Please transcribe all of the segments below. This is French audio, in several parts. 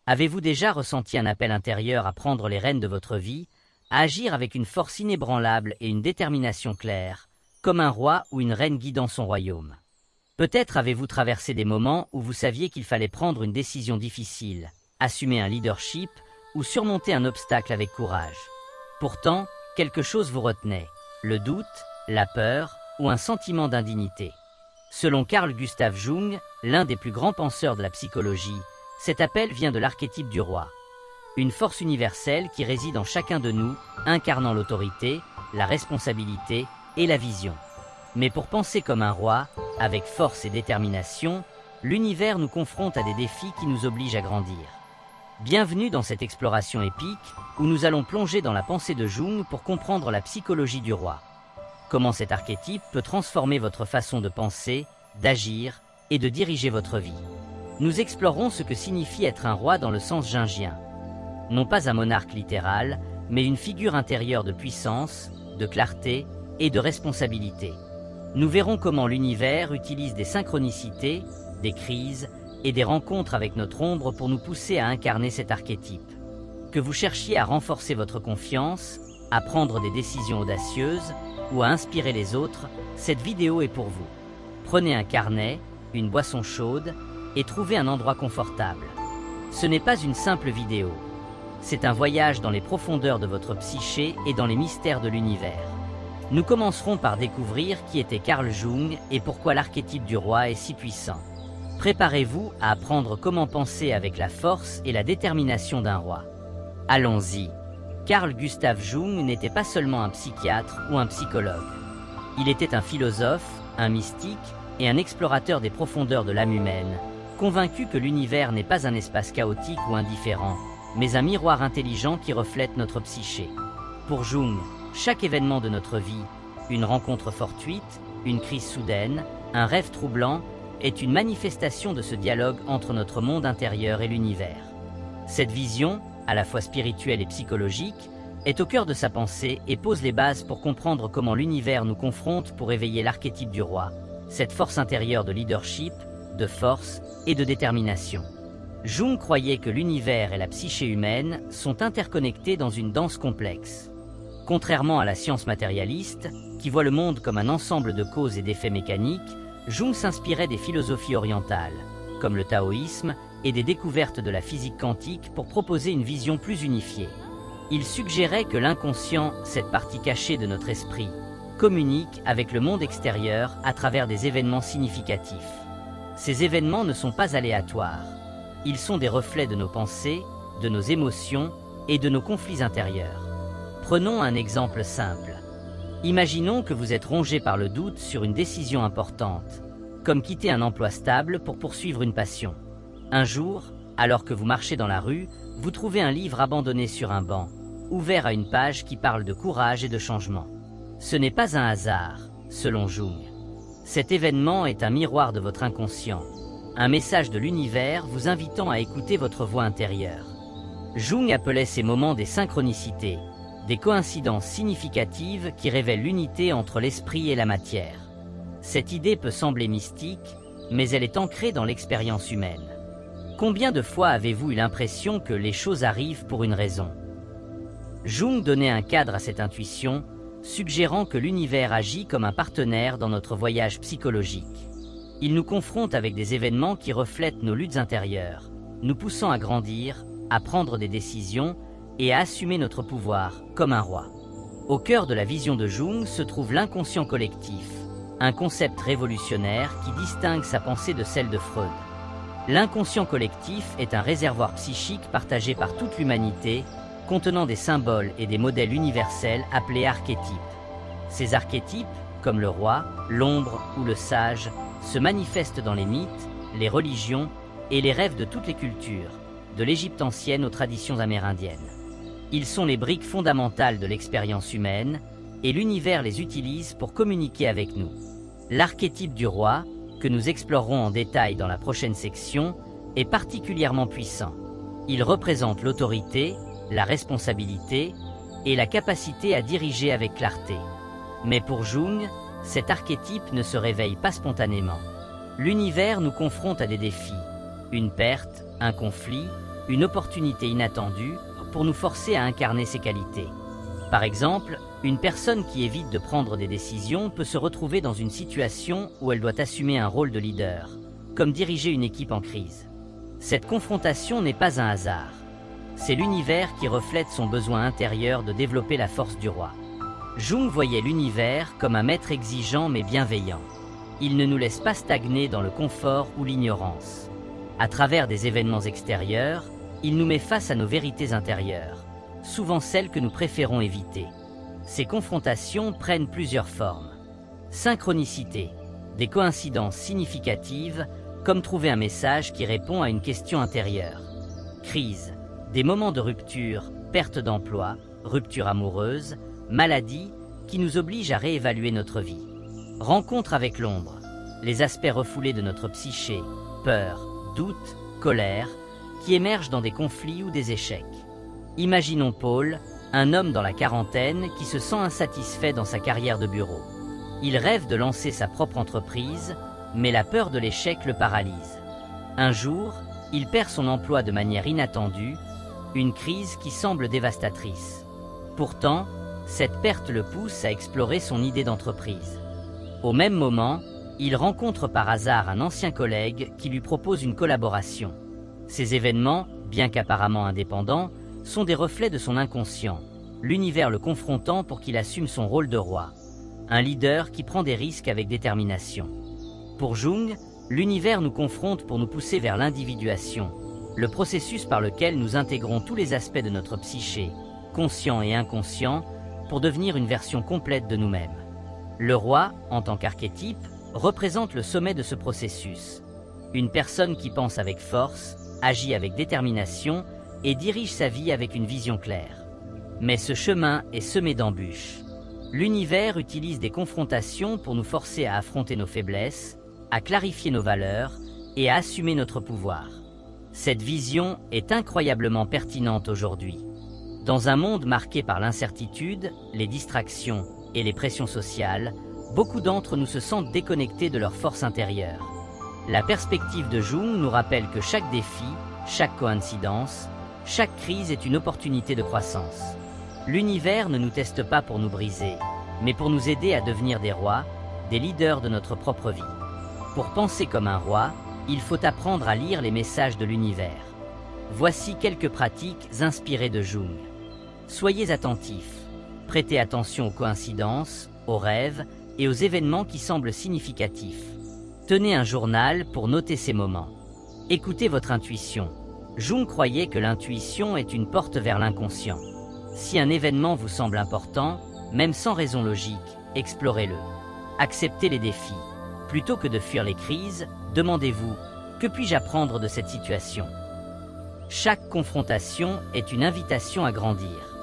Avez-vous déjà ressenti un appel intérieur à prendre les rênes de votre vie, à agir avec une force inébranlable et une détermination claire, comme un roi ou une reine guidant son royaume? Peut-être avez-vous traversé des moments où vous saviez qu'il fallait prendre une décision difficile, assumer un leadership ou surmonter un obstacle avec courage. Pourtant, quelque chose vous retenait, le doute, la peur ou un sentiment d'indignité. Selon Carl Gustav Jung, l'un des plus grands penseurs de la psychologie, cet appel vient de l'archétype du roi. Une force universelle qui réside en chacun de nous, incarnant l'autorité, la responsabilité et la vision. Mais pour penser comme un roi, avec force et détermination, l'univers nous confronte à des défis qui nous obligent à grandir. Bienvenue dans cette exploration épique, où nous allons plonger dans la pensée de Jung pour comprendre la psychologie du roi. Comment cet archétype peut transformer votre façon de penser, d'agir et de diriger votre vie. Nous explorerons ce que signifie être un roi dans le sens jungien. Non pas un monarque littéral, mais une figure intérieure de puissance, de clarté et de responsabilité. Nous verrons comment l'univers utilise des synchronicités, des crises et des rencontres avec notre ombre pour nous pousser à incarner cet archétype. Que vous cherchiez à renforcer votre confiance, à prendre des décisions audacieuses ou à inspirer les autres, cette vidéo est pour vous. Prenez un carnet, une boisson chaude et trouvez un endroit confortable. Ce n'est pas une simple vidéo. C'est un voyage dans les profondeurs de votre psyché et dans les mystères de l'univers. Nous commencerons par découvrir qui était Carl Jung et pourquoi l'archétype du roi est si puissant. Préparez-vous à apprendre comment penser avec la force et la détermination d'un roi. Allons-y. Carl Gustav Jung n'était pas seulement un psychiatre ou un psychologue. Il était un philosophe, un mystique et un explorateur des profondeurs de l'âme humaine, convaincu que l'univers n'est pas un espace chaotique ou indifférent, mais un miroir intelligent qui reflète notre psyché. Pour Jung, chaque événement de notre vie, une rencontre fortuite, une crise soudaine, un rêve troublant, est une manifestation de ce dialogue entre notre monde intérieur et l'univers. Cette vision, à la fois spirituelle et psychologique, est au cœur de sa pensée et pose les bases pour comprendre comment l'univers nous confronte pour éveiller l'archétype du roi, cette force intérieure de leadership, de force et de détermination. Jung croyait que l'univers et la psyché humaine sont interconnectés dans une danse complexe. Contrairement à la science matérialiste, qui voit le monde comme un ensemble de causes et d'effets mécaniques, Jung s'inspirait des philosophies orientales, comme le taoïsme, et des découvertes de la physique quantique pour proposer une vision plus unifiée. Il suggérait que l'inconscient, cette partie cachée de notre esprit, communique avec le monde extérieur à travers des événements significatifs. Ces événements ne sont pas aléatoires. Ils sont des reflets de nos pensées, de nos émotions et de nos conflits intérieurs. Prenons un exemple simple. Imaginons que vous êtes rongé par le doute sur une décision importante, comme quitter un emploi stable pour poursuivre une passion. Un jour, alors que vous marchez dans la rue, vous trouvez un livre abandonné sur un banc, ouvert à une page qui parle de courage et de changement. Ce n'est pas un hasard, selon Jung. Cet événement est un miroir de votre inconscient, un message de l'univers vous invitant à écouter votre voix intérieure. Jung appelait ces moments des synchronicités, des coïncidences significatives qui révèlent l'unité entre l'esprit et la matière. Cette idée peut sembler mystique, mais elle est ancrée dans l'expérience humaine. Combien de fois avez-vous eu l'impression que les choses arrivent pour une raison? Jung donnait un cadre à cette intuition, suggérant que l'univers agit comme un partenaire dans notre voyage psychologique. Il nous confronte avec des événements qui reflètent nos luttes intérieures, nous poussant à grandir, à prendre des décisions et à assumer notre pouvoir comme un roi. Au cœur de la vision de Jung se trouve l'inconscient collectif, un concept révolutionnaire qui distingue sa pensée de celle de Freud. L'inconscient collectif est un réservoir psychique partagé par toute l'humanité, contenant des symboles et des modèles universels appelés archétypes. Ces archétypes, comme le roi, l'ombre ou le sage, se manifestent dans les mythes, les religions et les rêves de toutes les cultures, de l'Égypte ancienne aux traditions amérindiennes. Ils sont les briques fondamentales de l'expérience humaine, et l'univers les utilise pour communiquer avec nous. L'archétype du roi, que nous explorerons en détail dans la prochaine section, est particulièrement puissant. Il représente l'autorité, la responsabilité et la capacité à diriger avec clarté. Mais pour Jung, cet archétype ne se réveille pas spontanément. L'univers nous confronte à des défis, une perte, un conflit, une opportunité inattendue pour nous forcer à incarner ses qualités. Par exemple, une personne qui évite de prendre des décisions peut se retrouver dans une situation où elle doit assumer un rôle de leader, comme diriger une équipe en crise. Cette confrontation n'est pas un hasard. C'est l'univers qui reflète son besoin intérieur de développer la force du roi. Jung voyait l'univers comme un maître exigeant mais bienveillant. Il ne nous laisse pas stagner dans le confort ou l'ignorance. À travers des événements extérieurs, il nous met face à nos vérités intérieures, souvent celles que nous préférons éviter. Ces confrontations prennent plusieurs formes. Synchronicité, des coïncidences significatives, comme trouver un message qui répond à une question intérieure. Crise, des moments de rupture, perte d'emploi, rupture amoureuse, maladie, qui nous obligent à réévaluer notre vie. Rencontre avec l'ombre, les aspects refoulés de notre psyché, peur, doute, colère, qui émergent dans des conflits ou des échecs. Imaginons Paul, un homme dans la quarantaine qui se sent insatisfait dans sa carrière de bureau. Il rêve de lancer sa propre entreprise, mais la peur de l'échec le paralyse. Un jour, il perd son emploi de manière inattendue, une crise qui semble dévastatrice. Pourtant, cette perte le pousse à explorer son idée d'entreprise. Au même moment, il rencontre par hasard un ancien collègue qui lui propose une collaboration. Ces événements, bien qu'apparemment indépendants, sont des reflets de son inconscient, l'univers le confrontant pour qu'il assume son rôle de roi. Un leader qui prend des risques avec détermination. Pour Jung, l'univers nous confronte pour nous pousser vers l'individuation, le processus par lequel nous intégrons tous les aspects de notre psyché, conscient et inconscient, pour devenir une version complète de nous-mêmes. Le roi, en tant qu'archétype, représente le sommet de ce processus. Une personne qui pense avec force, agit avec détermination et dirige sa vie avec une vision claire. Mais ce chemin est semé d'embûches. L'univers utilise des confrontations pour nous forcer à affronter nos faiblesses, à clarifier nos valeurs et à assumer notre pouvoir. Cette vision est incroyablement pertinente aujourd'hui. Dans un monde marqué par l'incertitude, les distractions et les pressions sociales, beaucoup d'entre nous se sentent déconnectés de leur force intérieure. La perspective de Jung nous rappelle que chaque défi, chaque coïncidence, chaque crise est une opportunité de croissance. L'univers ne nous teste pas pour nous briser, mais pour nous aider à devenir des rois, des leaders de notre propre vie. Pour penser comme un roi, il faut apprendre à lire les messages de l'univers. Voici quelques pratiques inspirées de Jung. Soyez attentifs, prêtez attention aux coïncidences, aux rêves et aux événements qui semblent significatifs. Tenez un journal pour noter ces moments. Écoutez votre intuition. Jung croyait que l'intuition est une porte vers l'inconscient. Si un événement vous semble important, même sans raison logique, explorez-le. Acceptez les défis. Plutôt que de fuir les crises, demandez-vous « Que puis-je apprendre de cette situation ?» Chaque confrontation est une invitation à grandir.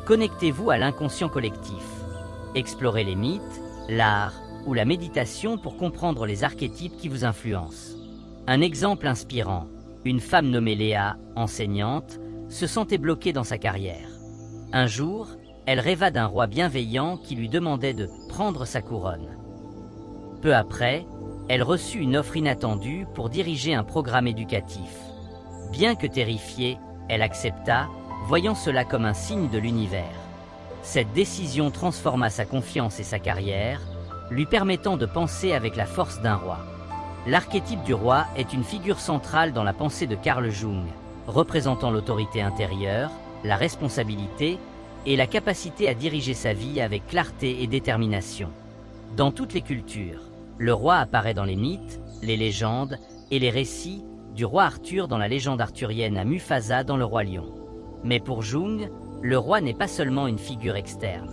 Connectez-vous à l'inconscient collectif. Explorez les mythes, l'art ou la méditation pour comprendre les archétypes qui vous influencent. Un exemple inspirant. Une femme nommée Léa, enseignante, se sentait bloquée dans sa carrière. Un jour, elle rêva d'un roi bienveillant qui lui demandait de prendre sa couronne. Peu après, elle reçut une offre inattendue pour diriger un programme éducatif. Bien que terrifiée, elle accepta, voyant cela comme un signe de l'univers. Cette décision transforma sa confiance et sa carrière, lui permettant de penser avec la force d'un roi. L'archétype du roi est une figure centrale dans la pensée de Carl Jung, représentant l'autorité intérieure, la responsabilité et la capacité à diriger sa vie avec clarté et détermination. Dans toutes les cultures, le roi apparaît dans les mythes, les légendes et les récits, du roi Arthur dans la légende arthurienne à Mufasa dans le roi lion. Mais pour Jung, le roi n'est pas seulement une figure externe.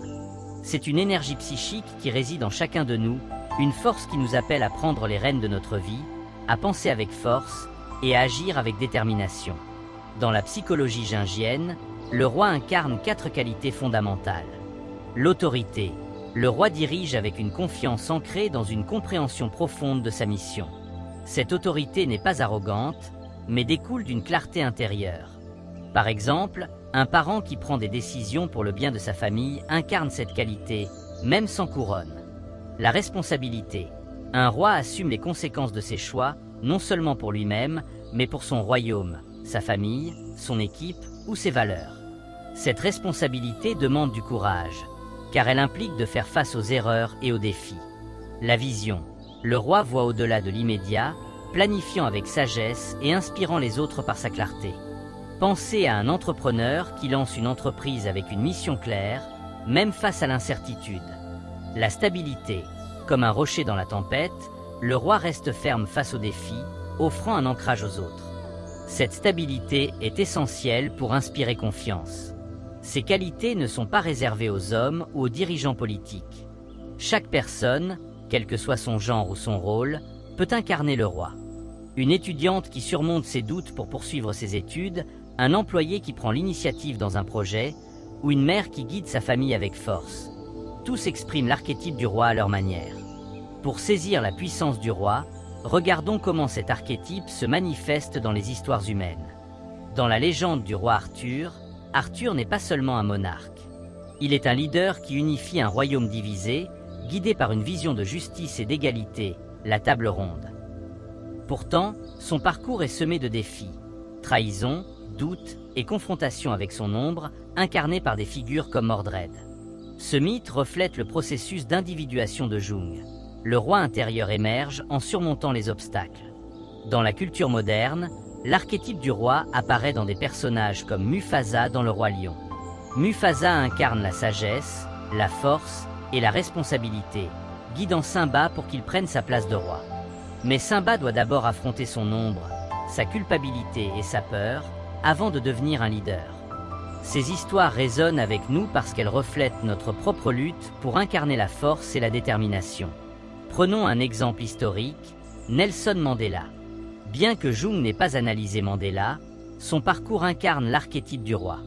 C'est une énergie psychique qui réside en chacun de nous, une force qui nous appelle à prendre les rênes de notre vie, à penser avec force et à agir avec détermination. Dans la psychologie jungienne, le roi incarne 4 qualités fondamentales. L'autorité. Le roi dirige avec une confiance ancrée dans une compréhension profonde de sa mission. Cette autorité n'est pas arrogante, mais découle d'une clarté intérieure. Par exemple, un parent qui prend des décisions pour le bien de sa famille incarne cette qualité, même sans couronne. La responsabilité. Un roi assume les conséquences de ses choix, non seulement pour lui-même, mais pour son royaume, sa famille, son équipe ou ses valeurs. Cette responsabilité demande du courage, car elle implique de faire face aux erreurs et aux défis. La vision. Le roi voit au-delà de l'immédiat, planifiant avec sagesse et inspirant les autres par sa clarté. Pensez à un entrepreneur qui lance une entreprise avec une mission claire, même face à l'incertitude. La stabilité. Comme un rocher dans la tempête, le roi reste ferme face aux défis, offrant un ancrage aux autres. Cette stabilité est essentielle pour inspirer confiance. Ces qualités ne sont pas réservées aux hommes ou aux dirigeants politiques. Chaque personne, quel que soit son genre ou son rôle, peut incarner le roi. Une étudiante qui surmonte ses doutes pour poursuivre ses études, un employé qui prend l'initiative dans un projet, ou une mère qui guide sa famille avec force. Tous expriment l'archétype du roi à leur manière. Pour saisir la puissance du roi, regardons comment cet archétype se manifeste dans les histoires humaines. Dans la légende du roi Arthur, Arthur n'est pas seulement un monarque. Il est un leader qui unifie un royaume divisé, guidé par une vision de justice et d'égalité, la table ronde. Pourtant, son parcours est semé de défis, trahison, doute et confrontation avec son ombre, incarnée par des figures comme Mordred. Ce mythe reflète le processus d'individuation de Jung. Le roi intérieur émerge en surmontant les obstacles. Dans la culture moderne, l'archétype du roi apparaît dans des personnages comme Mufasa dans Le Roi Lion. Mufasa incarne la sagesse, la force et la responsabilité, guidant Simba pour qu'il prenne sa place de roi. Mais Simba doit d'abord affronter son ombre, sa culpabilité et sa peur, avant de devenir un leader. Ces histoires résonnent avec nous parce qu'elles reflètent notre propre lutte pour incarner la force et la détermination. Prenons un exemple historique, Nelson Mandela. Bien que Jung n'ait pas analysé Mandela, son parcours incarne l'archétype du roi.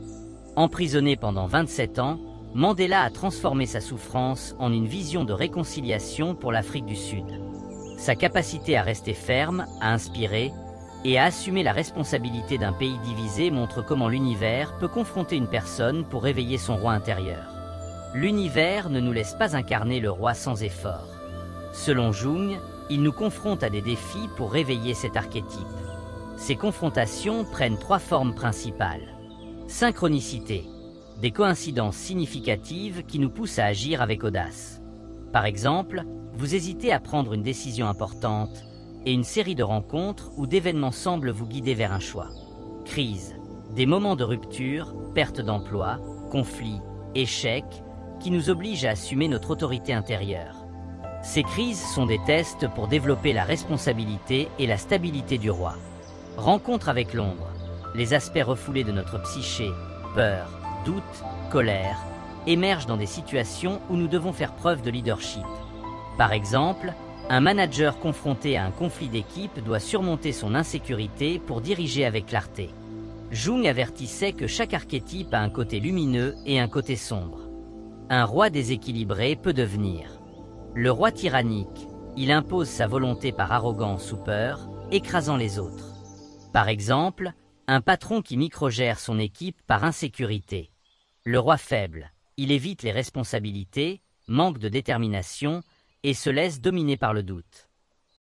Emprisonné pendant 27 ans, Mandela a transformé sa souffrance en une vision de réconciliation pour l'Afrique du Sud. Sa capacité à rester ferme, à inspirer et à assumer la responsabilité d'un pays divisé montre comment l'univers peut confronter une personne pour réveiller son roi intérieur. L'univers ne nous laisse pas incarner le roi sans effort. Selon Jung, il nous confronte à des défis pour réveiller cet archétype. Ces confrontations prennent 3 formes principales. Synchronicité, des coïncidences significatives qui nous poussent à agir avec audace. Par exemple, vous hésitez à prendre une décision importante et une série de rencontres ou d'événements semblent vous guider vers un choix. Crise, des moments de rupture, perte d'emploi, conflits, échecs, qui nous obligent à assumer notre autorité intérieure. Ces crises sont des tests pour développer la responsabilité et la stabilité du roi. Rencontre avec l'ombre, les aspects refoulés de notre psyché, peur, doute, colère, émergent dans des situations où nous devons faire preuve de leadership. Par exemple, un manager confronté à un conflit d'équipe doit surmonter son insécurité pour diriger avec clarté. Jung avertissait que chaque archétype a un côté lumineux et un côté sombre. Un roi déséquilibré peut devenir le roi tyrannique. Il impose sa volonté par arrogance ou peur, écrasant les autres. Par exemple, un patron qui microgère son équipe par insécurité. Le roi faible. Il évite les responsabilités, manque de détermination et se laisse dominer par le doute.